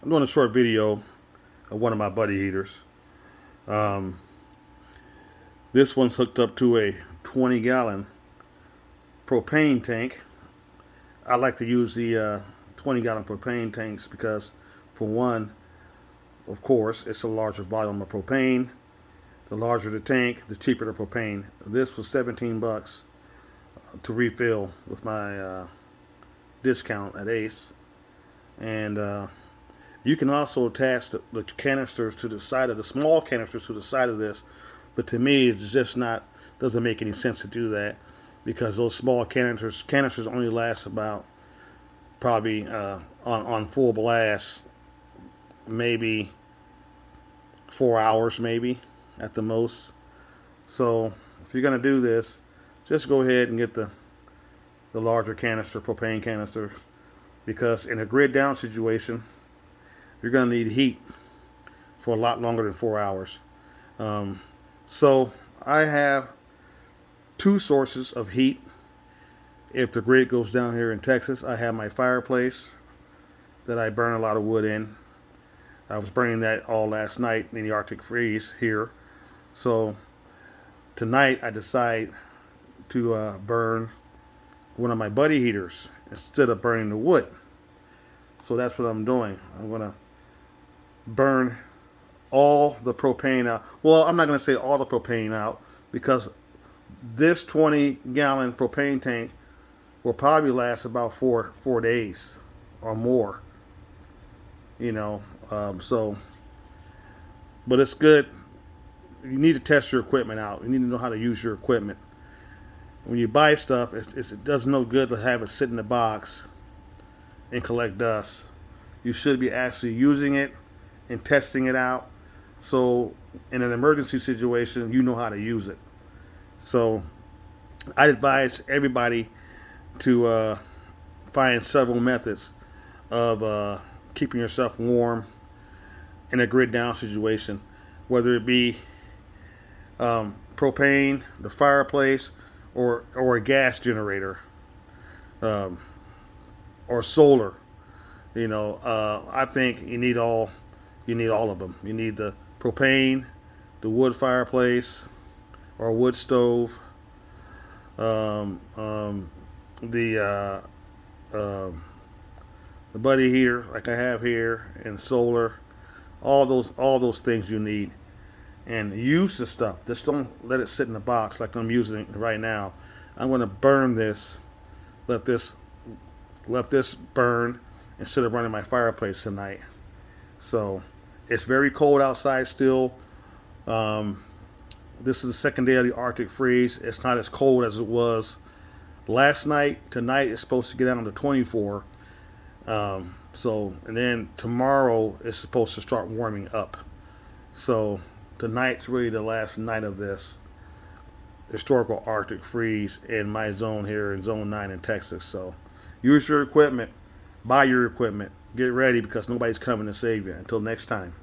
I'm doing a short video of one of my buddy heaters. Um, this one's hooked up to a 20-gallon propane tank. I like to use the 20-gallon propane tanks because, for one, of course, it's a larger volume of propane. The larger the tank, the cheaper the propane. This was 17 bucks to refill with my discount at Ace. And you can also attach the canisters to the side of the small canisters to the side of this, but to me, it's just not, doesn't make any sense to do that because those small canisters only last about probably on full blast maybe 4 hours, maybe at the most. So if you're gonna do this, just go ahead and get the larger canister, propane canisters, because in a grid down situation, you're going to need heat for a lot longer than 4 hours. So I have two sources of heat. If the grid goes down here in Texas, I have my fireplace that I burn a lot of wood in. I was burning that all last night in the Arctic freeze here. So tonight I decide to burn one of my buddy heaters instead of burning the wood. So that's what I'm doing. I'm going to burn all the propane out. Well, I'm not going to say all the propane out because this 20-gallon propane tank will probably last about four days or more. So, but it's good. You need to test your equipment out. You need to know how to use your equipment. When you buy stuff, it does no good to have it sit in the box and collect dust. You should be actually using it and testing it out. So in an emergency situation, you know how to use it. So I advise everybody to find several methods of keeping yourself warm in a grid down situation, whether it be propane, the fireplace, or a gas generator, or solar. I think you need all of them. You need the propane, the wood fireplace or wood stove, the buddy heater like I have here, and solar. All those things you need. And use the stuff. Just don't let it sit in the box like I'm using it right now. I'm going to burn this. Let this burn instead of running my fireplace tonight. So it's very cold outside still. This is the second day of the Arctic freeze. It's not as cold as it was last night. Tonight it's supposed to get down to 24. And then tomorrow it's supposed to start warming up. So tonight's really the last night of this historical Arctic freeze in my zone here in Zone 9 in Texas. So use your equipment, buy your equipment, get ready because nobody's coming to save you. Until next time.